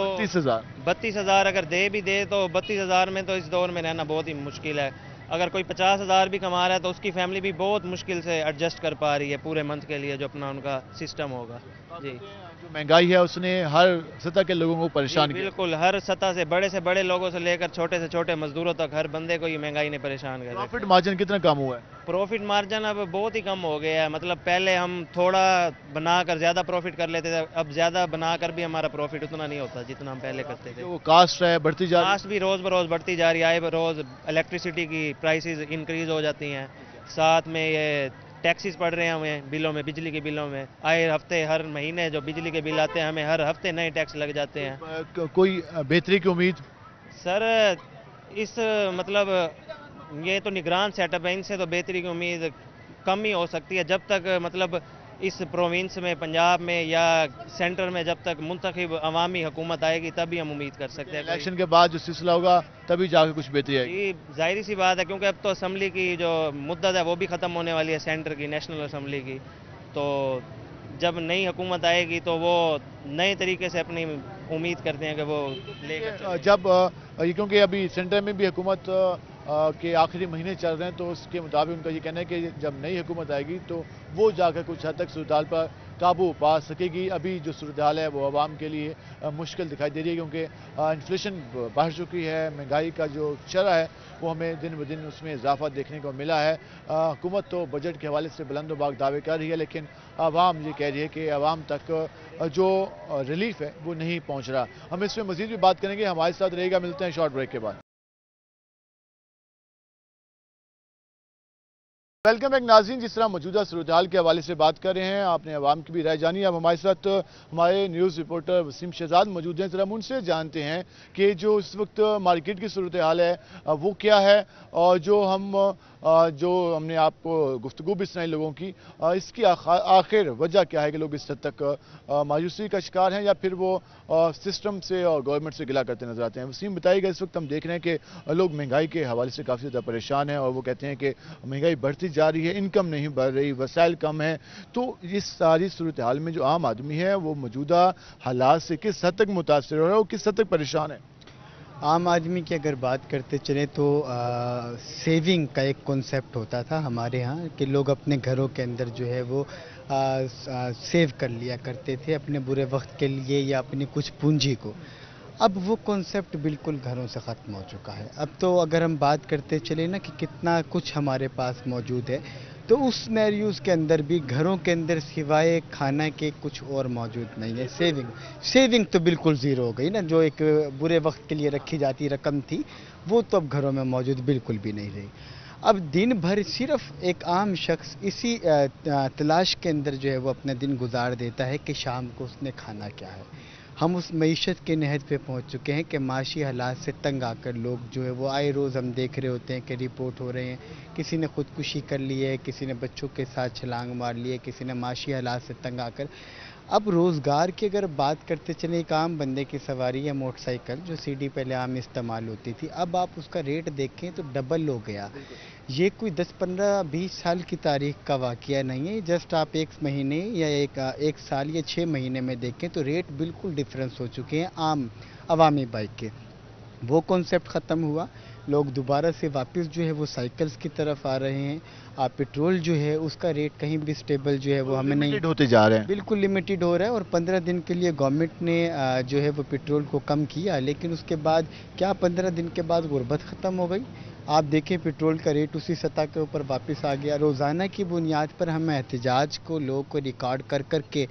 32,000 अगर दे भी दे तो 32,000 में तो इस दौर में रहना बहुत ही मुश्किल है। अगर कोई 50,000 भी कमा रहा है तो उसकी फैमिली भी बहुत मुश्किल से एडजस्ट कर पा रही है पूरे मंथ के लिए, जो अपना उनका सिस्टम होगा। जी जो महंगाई है उसने हर सतह के लोगों को परेशान किया। बिल्कुल, हर सतह से बड़े लोगों से लेकर छोटे से छोटे मजदूरों तक हर बंदे को ये महंगाई ने परेशान कर दिया। प्रॉफिट मार्जिन कितना कम हुआ है? प्रॉफिट मार्जिन अब बहुत ही कम हो गया है। मतलब पहले हम थोड़ा बनाकर ज़्यादा प्रॉफिट कर लेते थे, अब ज़्यादा बनाकर भी हमारा प्रॉफिट उतना नहीं होता जितना हम पहले करते थे। वो कास्ट है बढ़ती जा रही है। कास्ट भी रोज़ बरोज़ बढ़ती जा रही है, आए रोज़ इलेक्ट्रिसिटी की प्राइसेस इंक्रीज हो जाती हैं, साथ में ये टैक्सेस पड़ रहे हैं हमें बिलों में, बिजली के बिलों में। आए हफ्ते हर महीने जो बिजली के बिल आते हैं हमें हर हफ्ते नए टैक्स लग जाते हैं। कोई बेहतरी की उम्मीद? सर इस मतलब ये तो निगरान सेटअप है, इनसे तो बेहतरी की उम्मीद कम ही हो सकती है जब तक मतलब इस प्रोविंस में, पंजाब में या सेंटर में जब तक मुंतखब अवामी हुकूमत आएगी तभी हम उम्मीद कर सकते हैं। इलेक्शन के बाद जो सिलसिला होगा तभी जाके कुछ बेहतरी आएगी। जी जाहिर सी बात है, क्योंकि अब तो असम्बली की जो मुद्दत है वो भी ख़त्म होने वाली है, सेंटर की, नेशनल असम्बली की। तो जब नई हुकूमत आएगी तो वो नए तरीके से अपनी उम्मीद करते हैं कि वो लेकर जब क्योंकि अभी सेंटर में भी हुकूमत के आखिरी महीने चल रहे हैं, तो उसके मुताबिक उनका ये कहना है कि जब नई हुकूमत आएगी तो वो जाकर कुछ हद तक सूरत हाल पर काबू पा सकेगी। अभी जो सूरत हाल है वो आवाम के लिए मुश्किल दिखाई दे रही है, क्योंकि इन्फ्लेशन बढ़ चुकी है, महंगाई का जो चरहा है वो हमें दिन ब दिन उसमें इजाफा देखने को मिला है। हुकूमत तो बजट के हवाले से बुलंदोबाग दावे कर रही है, लेकिन आवाम ये कह रही है कि आवाम तक जो रिलीफ है वो नहीं पहुँच रहा। हम इस पर मज़ीद भी बात करेंगे, हमारे साथ रहेगा। मिलते हैं शॉर्ट ब्रेक के बाद। वेलकम बैक नाज़रीन, जिस तरह मौजूदा सूरत-ए-हाल के हवाले से बात कर रहे हैं, आपने अवाम की भी राय जानी। अब हमारे साथ हमारे न्यूज़ रिपोर्टर वसीम शहजाद मौजूद हैं। ज़रा हम उनसे जानते हैं कि जो इस वक्त मार्केट की सूरत-ए-हाल है वो क्या है, और जो हमने आपको गुफ्तगू भी सुनाई लोगों की, इसकी आखिर वजह क्या है कि लोग इस हद तक मायूसी का शिकार हैं, या फिर वो सिस्टम से और गवर्नमेंट से गिला करते नजर आते हैं। वसीम बताइएगा, इस वक्त हम देख रहे हैं कि लोग महंगाई के हवाले से काफ़ी ज़्यादा परेशान हैं, और वो कहते हैं कि महंगाई बढ़ती जा रही है, इनकम नहीं बढ़ रही, वसाइल कम है। तो इस सारी सूरत हाल में जो आम आदमी है वो मौजूदा हालात से किस हद तक मुतासर हो रहा है, वो किस हद तक परेशान है? आम आदमी की अगर बात करते चले तो सेविंग का एक कॉन्सेप्ट होता था हमारे यहाँ कि लोग अपने घरों के अंदर जो है वो सेव कर लिया करते थे अपने बुरे वक्त के लिए या अपनी कुछ पूंजी को। अब वो कॉन्सेप्ट बिल्कुल घरों से ख़त्म हो चुका है। अब तो अगर हम बात करते चले ना कि कितना कुछ हमारे पास मौजूद है, तो उस सिनेरियोज़ के अंदर भी घरों के अंदर सिवाय खाना के कुछ और मौजूद नहीं है। सेविंग तो बिल्कुल ज़ीरो हो गई ना, जो एक बुरे वक्त के लिए रखी जाती रकम थी वो तो अब घरों में मौजूद बिल्कुल भी नहीं रही। अब दिन भर सिर्फ एक आम शख्स इसी तलाश के अंदर जो है वो अपना दिन गुजार देता है कि शाम को उसने खाना क्या है। हम उस मईशत के नहज पे पहुंच चुके हैं कि माशी हालात से तंग आकर लोग जो है वो आए रोज़ हम देख रहे होते हैं कि रिपोर्ट हो रहे हैं, किसी ने ख़ुदकुशी कर ली है, किसी ने बच्चों के साथ छलांग मार ली है, किसी ने माशी हालात से तंग आकर। अब रोज़गार की अगर बात करते चले, एक आम बंदे की सवारी या मोटरसाइकिल जो सीढ़ी पहले आम इस्तेमाल होती थी, अब आप उसका रेट देखें तो डबल हो गया। ये कोई 10, 15, 20 साल की तारीख का वाक़या नहीं है। जस्ट आप एक महीने या एक साल या 6 महीने में देखें तो रेट बिल्कुल डिफरेंस हो चुके हैं आम अवामी बाइक के। वो कॉन्सेप्ट ख़त्म हुआ, लोग दोबारा से वापस जो है वो साइकिल्स की तरफ आ रहे हैं। पेट्रोल जो है उसका रेट कहीं भी स्टेबल जो है वो हमें नहीं होते जा रहे हैं, बिल्कुल लिमिटेड हो रहा है। और 15 दिन के लिए गवर्नमेंट ने जो है वो पेट्रोल को कम किया, लेकिन उसके बाद क्या 15 दिन के बाद गुर्बत ख़त्म हो गई? आप देखें पेट्रोल का रेट उसी सतह के ऊपर वापस आ गया। रोज़ाना की बुनियाद पर हम एहतजाज को लोगों को रिकॉर्ड कर कर के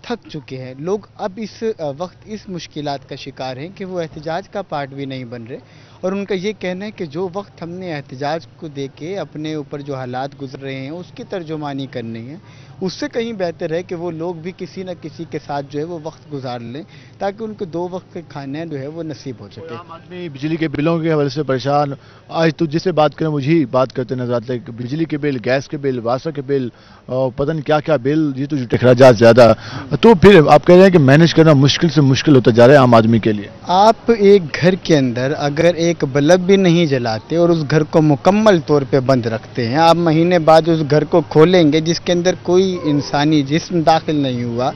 थक चुके हैं। लोग अब इस वक्त इस मुश्किलात का शिकार हैं कि वो एहतजाज का पार्ट भी नहीं बन रहे, और उनका ये कहना है कि जो वक्त हमने एहतजाज को दे के अपने ऊपर जो हालात गुजर रहे हैं उसकी तर्जुमानी करनी है, उससे कहीं बेहतर है कि वो लोग भी किसी न किसी के साथ जो है वो वक्त गुजार लें ताकि उनको 2 वक्त के खाने जो है वो नसीब हो सके। आम आदमी बिजली के बिलों के हवाले से परेशान, आज तो जिसे बात करें मुझे ही बात करते नजर आता है कि बिजली के बिल, गैस के बिल, वासा के बिल, पता नहीं क्या क्या बिल, ये तो अखराजात ज़्यादा। तो फिर आप कह रहे हैं कि मैनेज करना मुश्किल से मुश्किल होता जा रहा है आम आदमी के लिए। आप एक घर के अंदर अगर एक बल्ब भी नहीं जलाते और उस घर को मुकम्मल तौर पे बंद रखते हैं, आप महीने बाद उस घर को खोलेंगे जिसके अंदर कोई इंसानी जिस्म दाखिल नहीं हुआ,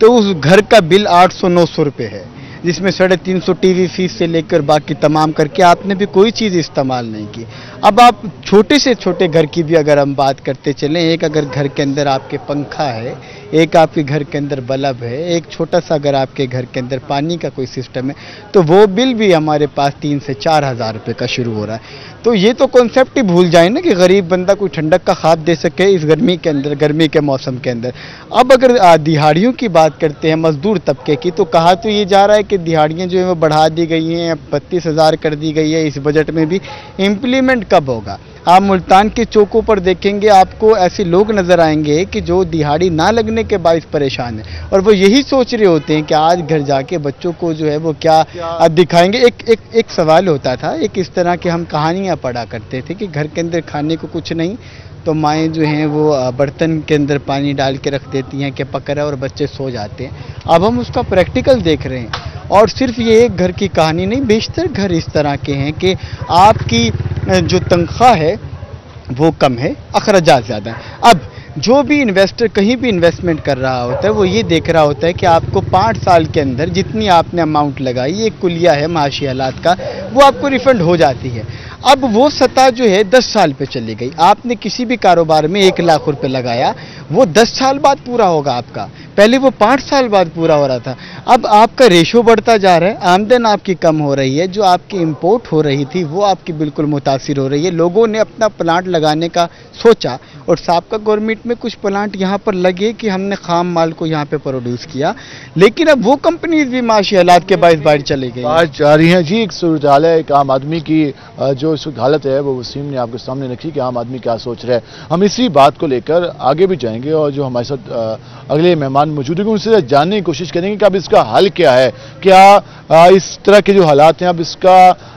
तो उस घर का बिल 800-900 रुपये है, जिसमें 350 टीवी फीस से लेकर बाकी तमाम करके आपने भी कोई चीज़ इस्तेमाल नहीं की। अब आप छोटे से छोटे घर की भी अगर हम बात करते चलें, एक अगर घर के अंदर आपके पंखा है, एक आपके घर के अंदर बल्ब है, एक छोटा सा अगर आपके घर के अंदर पानी का कोई सिस्टम है, तो वो बिल भी हमारे पास 3 से 4 हज़ार रुपये का शुरू हो रहा है। तो ये तो कॉन्सेप्ट ही भूल जाए ना कि गरीब बंदा कोई ठंडक का ख्वाब दे सके इस गर्मी के अंदर, गर्मी के मौसम के अंदर। अब अगर दिहाड़ियों की बात करते हैं, मजदूर तबके की, तो कहा तो ये जा रहा है कि दिहाड़ियाँ जो है वो बढ़ा दी गई हैं, 32,000 कर दी गई है इस बजट में भी। इम्प्लीमेंट कब होगा? आप मुल्तान के चौकों पर देखेंगे आपको ऐसे लोग नजर आएंगे कि जो दिहाड़ी ना लगने के बायस परेशान हैं, और वो यही सोच रहे होते हैं कि आज घर जाके बच्चों को जो है वो क्या दिखाएंगे। एक सवाल होता था, एक इस तरह के हम कहानियां पढ़ा करते थे कि घर के अंदर खाने को कुछ नहीं तो माएँ जो हैं वो बर्तन के अंदर पानी डाल के रख देती हैं कि पकड़ा और बच्चे सो जाते हैं। अब हम उसका प्रैक्टिकल देख रहे हैं, और सिर्फ ये एक घर की कहानी नहीं, बेशतर घर इस तरह के हैं कि आपकी जो तनख्वाह है वो कम है, अखराजात ज़्यादा है। अब जो भी इन्वेस्टर कहीं भी इन्वेस्टमेंट कर रहा होता है वो ये देख रहा होता है कि आपको 5 साल के अंदर जितनी आपने अमाउंट लगाई, एक कुलिया है माशी हालात का, वो आपको रिफंड हो जाती है। अब वो सतह जो है 10 साल पे चली गई। आपने किसी भी कारोबार में 1 लाख रुपए लगाया, वो 10 साल बाद पूरा होगा आपका, पहले वो 5 साल बाद पूरा हो रहा था। अब आपका रेशो बढ़ता जा रहा है, आमदन आपकी कम हो रही है, जो आपकी इंपोर्ट हो रही थी वो आपकी बिल्कुल मुतासिर हो रही है। लोगों ने अपना प्लांट लगाने का सोचा, और साबका गवर्नमेंट में कुछ प्लांट यहाँ पर लगे कि हमने खाम माल को यहाँ पे प्रोड्यूस किया, लेकिन अब वो कंपनीज भी माशी हालात के बायस बाहर चली गई। आज जा रही हैं जी, एक सूरत हाल है, एक आम आदमी की जो इस वक्त हालत है वो वसीम ने आपके सामने रखी कि आम आदमी क्या सोच रहा है। हम इसी बात को लेकर आगे भी जाएंगे और जो हमारे साथ अगले मेहमान मौजूद हैं उनसे जानने की कोशिश करेंगे कि अब इसका हल क्या है, क्या इस तरह के जो हालात हैं अब इसका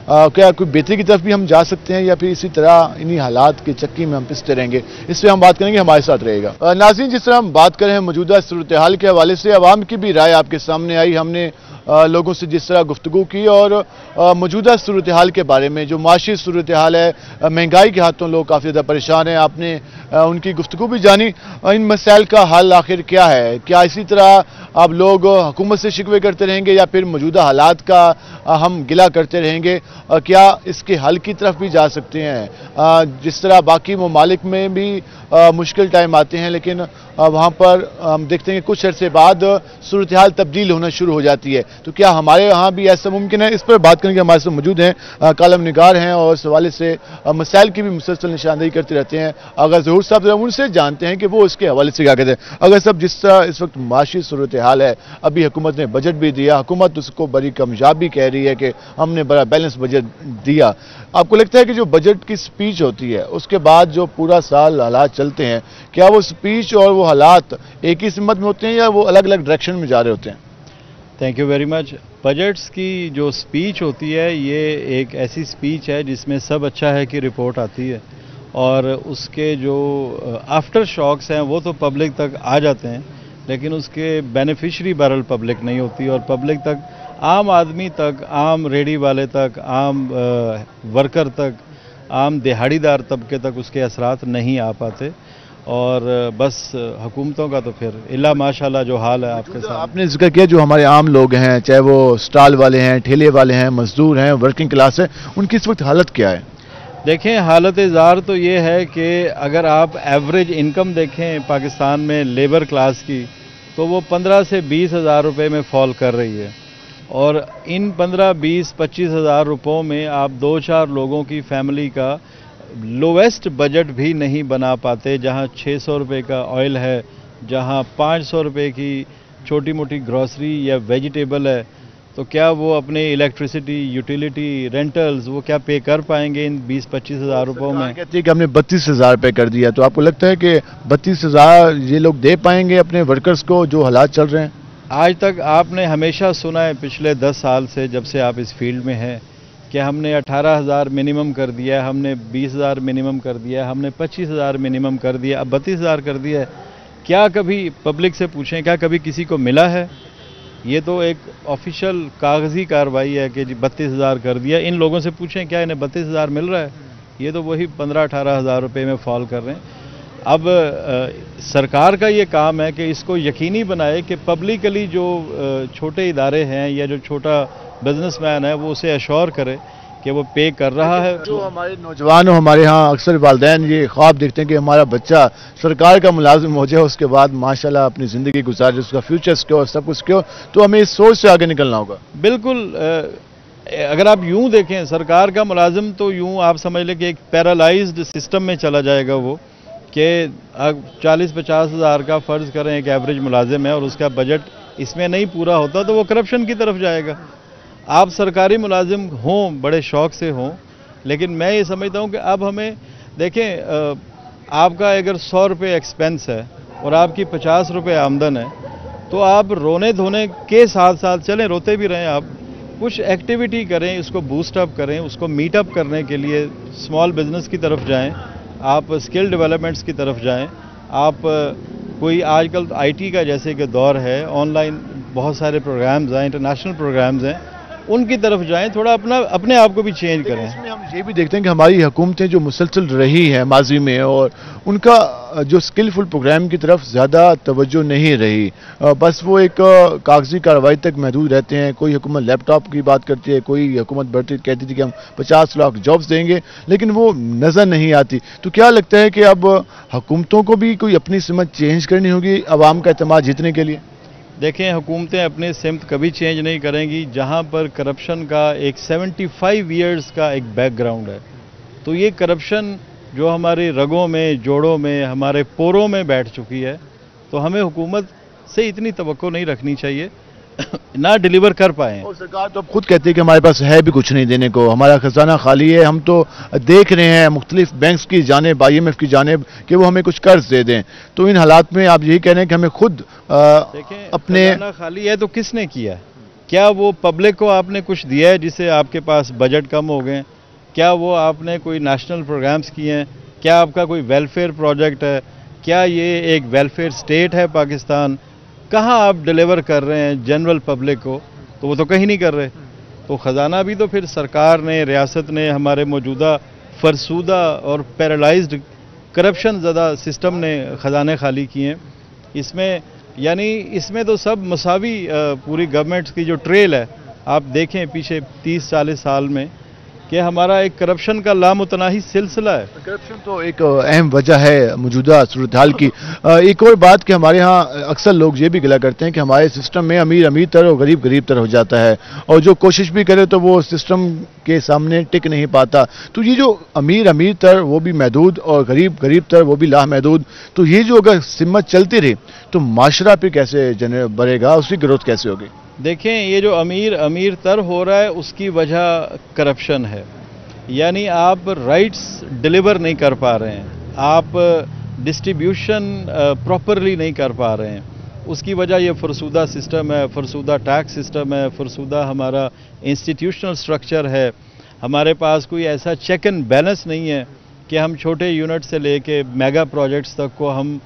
क्या कोई बेहतरी की तरफ भी हम जा सकते हैं या फिर इसी तरह इन्हीं हालात की चक्की में हम पिसते रहेंगे। इस पर हम बात करेंगे, हमारे साथ रहेगा। नाज़रीन, जिस तरह हम बात करें हैं मौजूदा सूरत हाल के हवाले से, आवाम की भी राय आपके सामने आई। हमने लोगों से जिस तरह गुफ्तगू की और मौजूदा सूरत हाल के बारे में, जो माशी सूरत हाल है, महंगाई के हाथों लोग काफ़ी ज़्यादा परेशान हैं, आपने उनकी गुफ्तगू भी जानी। इन मसाइल का हल आखिर क्या है? क्या इसी तरह अब लोग हुकूमत से शिकवे करते रहेंगे या फिर मौजूदा हालात का हम गिला करते रहेंगे? क्या इसके हल की तरफ भी जा सकते हैं? जिस तरह बाकी ममालिक में भी मुश्किल टाइम आते हैं, लेकिन वहाँ पर हम देखते हैं कि कुछ अरसे बाद सूरत हाल तब्दील होना शुरू हो जाती है, तो क्या हमारे यहाँ भी ऐसा मुमकिन है? इस पर बात करने के हमारे साथ मौजूद हैं कालम निगार हैं और इस हवाले से मसाइल की भी मुसलसल निशानदेही करते रहते हैं अगर ज़हूर साहब, उनसे जानते हैं कि वो इसके हवाले से क्या कहते हैं। अगर साहब, जिस तरह इस वक्त माशी सूरत हाल है, अभी हुकूमत ने बजट भी दिया, हुकूमत उसको बड़ी कामयाब भी कह रही है कि हमने बड़ा बैलेंस बजट दिया, आपको लगता है कि जो बजट की स्पीच होती है उसके बाद जो पूरा साल हालात चलते हैं, क्या वो स्पीच और वो हालात एक ही सिमत में होते हैं या वो अलग अलग डायरेक्शन में जा रहे होते हैं? Thank you very much. Budgets की जो स्पीच होती है ये एक ऐसी स्पीच है जिसमें सब अच्छा है कि रिपोर्ट आती है और उसके जो आफ्टर शॉक्स हैं वो तो पब्लिक तक आ जाते हैं, लेकिन उसके बेनिफिशरी बहरहाल पब्लिक नहीं होती और पब्लिक तक, आम आदमी तक, आम रेडी वाले तक, आम वर्कर तक, आम दिहाड़ीदार तबके तक उसके असरात नहीं आ पाते। और बस हुकूमतों का तो फिर इल्ला माशाल्लाह जो हाल है आपके साथ। आपने जिक्र किया जो हमारे आम लोग हैं, चाहे वो स्टॉल वाले हैं, ठेले वाले हैं, मजदूर हैं, वर्किंग क्लास है, उनकी इस वक्त हालत क्या है? देखें, हालत ज़ार तो ये है कि अगर आप एवरेज इनकम देखें पाकिस्तान में लेबर क्लास की, तो वो 15 से 20 हज़ार रुपये में फॉल कर रही है और इन 15, 20, 25 हज़ार रुपयों में आप 2-4 लोगों की फैमिली का लोवेस्ट बजट भी नहीं बना पाते। जहां 600 रुपये का ऑयल है, जहां 500 रुपये की छोटी मोटी ग्रॉसरी या वेजिटेबल है, तो क्या वो अपने इलेक्ट्रिसिटी, यूटिलिटी, रेंटल्स वो क्या पे कर पाएंगे इन 20-25 हज़ार रुपयों में? कहते हैं कि हमने 32 हज़ार रुपये कर दिया, तो आपको लगता है कि 32 हज़ार ये लोग दे पाएंगे अपने वर्कर्स को जो हालात चल रहे हैं? आज तक आपने हमेशा सुना है पिछले 10 साल से, जब से आप इस फील्ड में हैं, कि हमने 18,000 मिनिमम कर दिया है, हमने 20,000 मिनिमम कर दिया है, हमने 25,000 मिनिमम कर दिया, अब 32,000 कर दिया है। क्या कभी पब्लिक से पूछें, क्या कभी किसी को मिला है? ये तो एक ऑफिशियल कागजी कार्रवाई है कि जी 32,000 कर दिया। इन लोगों से पूछें क्या इन्हें 32,000 मिल रहा है? ये तो वही 15-18 हज़ार रुपये में फॉल कर रहे हैं। अब सरकार का ये काम है कि इसको यकीनी बनाए कि पब्लिकली जो छोटे इदारे हैं या जो छोटा बिजनेसमैन है वो उसे अश्योर करे कि वो पे कर रहा है। जो हमारे नौजवान हो, हमारे यहाँ अक्सर वालिदैन ये ख्वाब देखते हैं कि हमारा बच्चा सरकार का मुलाजिम हो जाए, उसके बाद माशाल्लाह अपनी ज़िंदगी गुजारे, उसका फ्यूचर सिक्योर, सब कुछ सिक्योर, तो हमें इस सोच से आगे निकलना होगा। बिल्कुल। अगर आप यूं देखें, सरकार का मुलाजिम तो यूं आप समझ लें कि एक पैरालाइज्ड सिस्टम में चला जाएगा वो, कि 40-50 हज़ार का फ़र्ज़ करें एक एवरेज मुलाजिम है और उसका बजट इसमें नहीं पूरा होता तो वो करप्शन की तरफ जाएगा। आप सरकारी मुलाजिम हों, बड़े शौक़ से हों, लेकिन मैं ये समझता हूँ कि अब हमें देखें, आपका अगर 100 रुपये एक्सपेंस है और आपकी 50 रुपये आमदन है, तो आप रोने धोने के साथ साथ चलें, रोते भी रहें, आप कुछ एक्टिविटी करें, उसको बूस्ट अप करें, उसको मीट अप करने के लिए स्मॉल बिजनेस की तरफ जाएं, आप स्किल डेवलपमेंट्स की तरफ जाएं, आप कोई आजकल आईटी का जैसे कि दौर है, ऑनलाइन बहुत सारे प्रोग्राम्स हैं, इंटरनेशनल प्रोग्राम्स हैं, उनकी तरफ जाएं, थोड़ा अपने आप को भी चेंज करें। इसमें हम ये भी देखते हैं कि हमारी हुकूमतें जो मुसलसल रही हैं माजी में, और उनका जो स्किलफुल प्रोग्राम की तरफ ज़्यादा तवज्जो नहीं रही, बस वो एक कागजी कार्रवाई तक महदूद रहते हैं। कोई हुकूमत लैपटॉप की बात करती है, कोई हुकूमत बढ़ती कहती थी कि हम 50 लाख जॉब्स देंगे, लेकिन वो नज़र नहीं आती। तो क्या लगता है कि अब हुकूमतों को भी कोई अपनी सिमत चेंज करनी होगी आवाम का एतमाद जीतने के लिए? देखें, हुकूमतें अपने सिमत कभी चेंज नहीं करेंगी जहां पर करप्शन का एक 75 ईयर्स का एक बैकग्राउंड है। तो ये करप्शन जो हमारे रगों में, जोड़ों में, हमारे पोरों में बैठ चुकी है, तो हमें हुकूमत से इतनी तवक्को नहीं रखनी चाहिए। ना डिलीवर कर पाए। और सरकार तो अब खुद कहती है कि हमारे पास है भी कुछ नहीं देने को, हमारा खजाना खाली है, हम तो देख रहे हैं मुख्तलिफ बैंक्स की जानिब, IMF की जानिब कि वो हमें कुछ कर्ज दे दें। तो इन हालात में आप यही कह रहे हैं कि हमें खुद अपने खजाना खाली है तो किसने किया? क्या वो पब्लिक को आपने कुछ दिया है जिससे आपके पास बजट कम हो गए? क्या वो आपने कोई नेशनल प्रोग्राम्स किए हैं? क्या आपका कोई वेलफेयर प्रोजेक्ट है? क्या ये एक वेलफेयर स्टेट है पाकिस्तान? कहाँ आप डिलीवर कर रहे हैं जनरल पब्लिक को? तो वो तो कहीं नहीं कर रहे। तो ख़जाना भी तो फिर सरकार ने, रियासत ने, हमारे मौजूदा फरसूदा और पैरालाइज्ड करप्शन ज़्यादा सिस्टम ने ख़जाने खाली किए हैं। इसमें यानी इसमें तो सब मसावी पूरी गवर्नमेंट्स की जो ट्रेल है, आप देखें पीछे 30-40 साल में कि हमारा एक करप्शन का लामुतनाही सिलसिला है। करप्शन तो एक अहम वजह है मौजूदा सूरत हाल की। एक और बात कि हमारे यहाँ अक्सर लोग ये भी गिला करते हैं कि हमारे सिस्टम में अमीर अमीर तर और गरीब गरीब तर हो जाता है, और जो कोशिश भी करे तो वो सिस्टम के सामने टिक नहीं पाता। तो ये जो अमीर अमीर तर वो भी महदूद और गरीब गरीब तर वो भी लामहदूद, तो ये जो अगर सिमत चलती रही तो माशरा पे कैसे बढ़ेगा, उसकी ग्रोथ कैसे होगी? देखें, ये जो अमीर अमीर तर हो रहा है उसकी वजह करप्शन है। यानी आप राइट्स डिलीवर नहीं कर पा रहे हैं, आप डिस्ट्रीब्यूशन प्रॉपरली नहीं कर पा रहे हैं। उसकी वजह ये फरसूदा सिस्टम है, फरसूदा टैक्स सिस्टम है, फरसूदा हमारा इंस्टीट्यूशनल स्ट्रक्चर है। हमारे पास कोई ऐसा चेक एंड बैलेंस नहीं है कि हम छोटे यूनिट से लेके मेगा प्रोजेक्ट्स तक को हम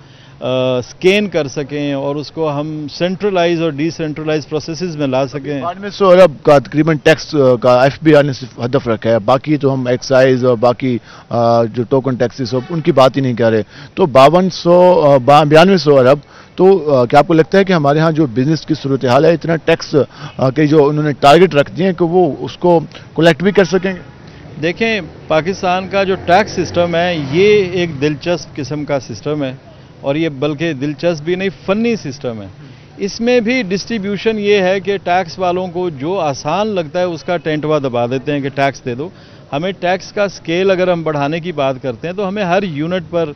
स्कैन कर सकें और उसको हम सेंट्रलाइज और डिसेंट्रलाइज प्रोसेसेस में ला सकें। 9200 अरब का तकरीबन टैक्स का FBR ने सिर्फ हदफ रखा है, बाकी तो हम एक्साइज और बाकी जो टोकन टैक्सेस उनकी बात ही नहीं कर रहे। तो 9200 अरब, तो क्या आपको लगता है कि हमारे यहाँ जो बिजनेस की सूरत हाल है, इतना टैक्स के जो उन्होंने टारगेट रख दिए कि वो उसको कलेक्ट भी कर सकेंगे? देखें, पाकिस्तान का जो टैक्स सिस्टम है ये एक दिलचस्प किस्म का सिस्टम है, और ये बल्कि दिलचस्प भी नहीं, फनी सिस्टम है। इसमें भी डिस्ट्रीब्यूशन ये है कि टैक्स वालों को जो आसान लगता है उसका टेंटवा दबा देते हैं कि टैक्स दे दो। हमें टैक्स का स्केल अगर हम बढ़ाने की बात करते हैं तो हमें हर यूनिट पर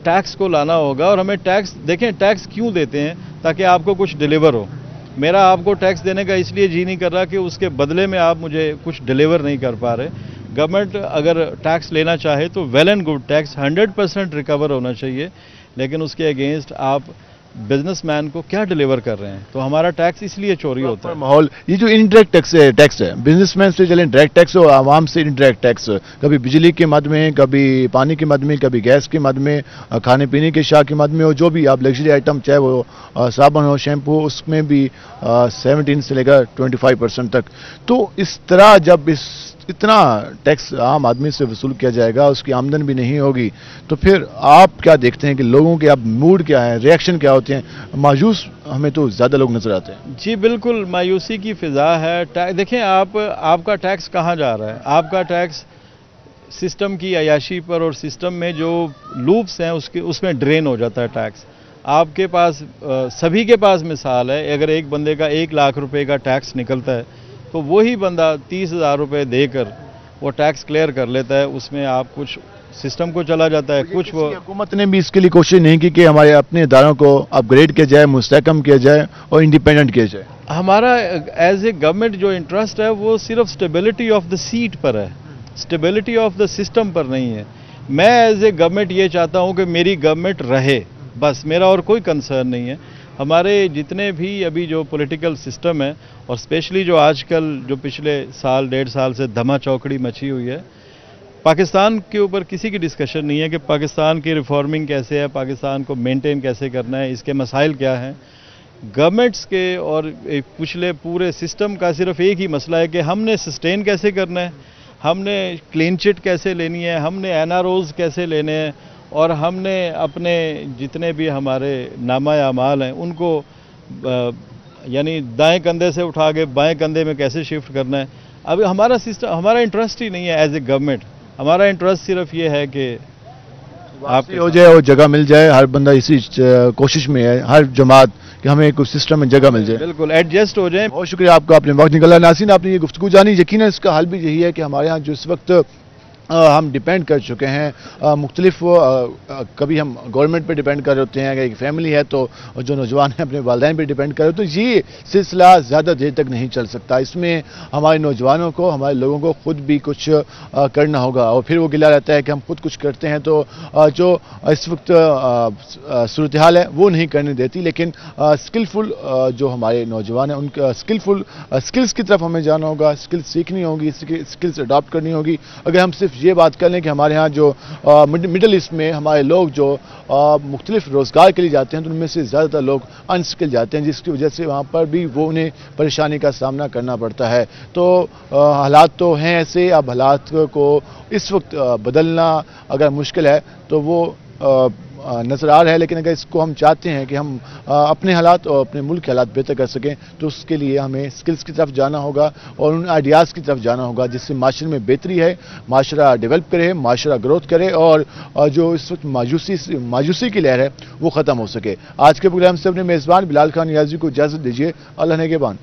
टैक्स को लाना होगा। और हमें टैक्स, देखें टैक्स क्यों देते हैं? ताकि आपको कुछ डिलीवर हो। मेरा आपको टैक्स देने का इसलिए जी नहीं कर रहा कि उसके बदले में आप मुझे कुछ डिलीवर नहीं कर पा रहे। गवर्नमेंट अगर टैक्स लेना चाहे तो well and good, tax 100% recover होना चाहिए, लेकिन उसके अगेंस्ट आप बिजनेसमैन को क्या डिलीवर कर रहे हैं? तो हमारा टैक्स इसलिए चोरी होता है। माहौल, ये जो इनडायरेक्ट टैक्स है, बिजनेसमैन से चले डायरेक्ट टैक्स और आवाम से इनडायरेक्ट टैक्स, कभी बिजली के मद में, कभी पानी के मद में, कभी गैस के मद में, खाने पीने के शाह के मद में, और जो भी आप लग्जरी आइटम चाहे वो साबुन हो, शैम्पू, उसमें भी 17 से लेकर 25% तक। तो इस तरह जब इतना टैक्स आम आदमी से वसूल किया जाएगा, उसकी आमदन भी नहीं होगी, तो फिर आप क्या देखते हैं कि लोगों के अब मूड क्या है, रिएक्शन क्या होते हैं? मायूस हमें तो ज़्यादा लोग नजर आते हैं। जी बिल्कुल, मायूसी की फिजा है। देखें, आपका टैक्स कहाँ जा रहा है? आपका टैक्स सिस्टम की अयाशी पर और सिस्टम में जो लूप्स हैं उसमें ड्रेन हो जाता है टैक्स। आपके पास सभी के पास मिसाल है, अगर एक बंदे का 1 लाख रुपए का टैक्स निकलता है तो वही बंदा 30,000 रुपए देकर वो टैक्स क्लियर कर लेता है। उसमें आप कुछ सिस्टम को चला जाता है, कुछ वो। हुकूमत ने भी इसके लिए कोशिश नहीं की कि हमारे अपने इदारों को अपग्रेड किया जाए, मुस्तहकम किया जाए और इंडिपेंडेंट किया जाए। हमारा एज ए गवर्नमेंट जो इंटरेस्ट है वो सिर्फ स्टेबिलिटी ऑफ द सीट पर है, स्टेबिलिटी ऑफ द सिस्टम पर नहीं है। मैं एज ए गवर्नमेंट ये चाहता हूँ कि मेरी गवर्नमेंट रहे, बस मेरा और कोई कंसर्न नहीं है। हमारे जितने भी अभी जो पॉलिटिकल सिस्टम है, और स्पेशली जो आजकल जो पिछले साल 1.5 साल से धमा चौकड़ी मची हुई है, पाकिस्तान के ऊपर किसी की डिस्कशन नहीं है कि पाकिस्तान की रिफॉर्मिंग कैसे है, पाकिस्तान को मेंटेन कैसे करना है, इसके मसाइल क्या हैं। गवर्नमेंट्स के और पिछले पूरे सिस्टम का सिर्फ एक ही मसला है कि हमने सस्टेन कैसे करना है, हमने क्लीन चिट कैसे लेनी है, हमने NROs कैसे लेने हैं, और हमने अपने जितने भी हमारे नामा अमाल हैं उनको यानी दाएं कंधे से उठा के बाएं कंधे में कैसे शिफ्ट करना है। अभी हमारा सिस्टम, हमारा इंटरेस्ट ही नहीं है एज ए गवर्नमेंट। हमारा इंटरेस्ट सिर्फ ये है कि आप हो जाए और जगह मिल जाए। हर बंदा इसी कोशिश में है, हर जमात, कि हमें कुछ सिस्टम में जगह मिल जाए, बिल्कुल एडजस्ट हो जाए। बहुत शुक्रिया आपका, आपने वक्त निकाला। नाज़रीन, आपने ये गुफ्तगू जानी। यकीनन इसका हल भी यही है कि हमारे यहाँ जो इस वक्त ہم ڈیپینڈ کر چکے ہیں مختلف کبھی ہم گورنمنٹ پہ ڈیپینڈ کر رہے ہوتے ہیں، اگر ایک فیملی ہے تو جو نوجوان ہیں اپنے والدین پہ ڈیپینڈ کر رہے ہوتے ہیں. تو یہ سلسلہ زیادہ دیر تک نہیں چل سکتا. اس میں ہمارے نوجوانوں کو، ہمارے لوگوں کو خود بھی کچھ کرنا ہوگا. اور پھر وہ گلہ رہتا ہے کہ ہم خود کچھ کرتے ہیں تو جو اس وقت صورتحال ہے وہ نہیں کرنے دیتی. لیکن سکلفل جو ہمارے نوجوان ہیں ان کا سکلز کی طرف ہمیں جانا ہوگا، سکلز سیکھنی ہوگی، سکلز اڈاپٹ کرنی ہوگی. اگر ہم صرف یہ بات کر لیں کہ ہمارے ہاں جو مڈل ایسٹ میں ہمارے لوگ جو مختلف روزگار کے لیے جاتے ہیں تو ان میں سے زیادہ تر لوگ انسکل جاتے ہیں، جس کی وجہ سے وہاں پر بھی وہ انہیں پریشانی کا سامنا کرنا پڑتا ہے. تو حالات تو ہیں ایسے. اب حالات کو اس وقت بدلنا اگر مشکل ہے تو وہ نظر آ رہا ہے. لیکن اگر اس کو ہم چاہتے ہیں کہ ہم اپنے حالات اور اپنے ملک کے حالات بہتر کر سکیں تو اس کے لیے ہمیں سکلز کی طرف جانا ہوگا اور ان آئیڈیاز کی طرف جانا ہوگا جس سے معاشرے میں بہتری ہے، معاشرہ ڈیولپ کرے، معاشرہ گروتھ کرے اور جو اس وقت مایوسی کی لہر ہے وہ ختم ہو سکے. آج کے پروگرام سے اپنے میزبان بلال خان نیازی کو اجازت دیجیے. اللہ نگہبان.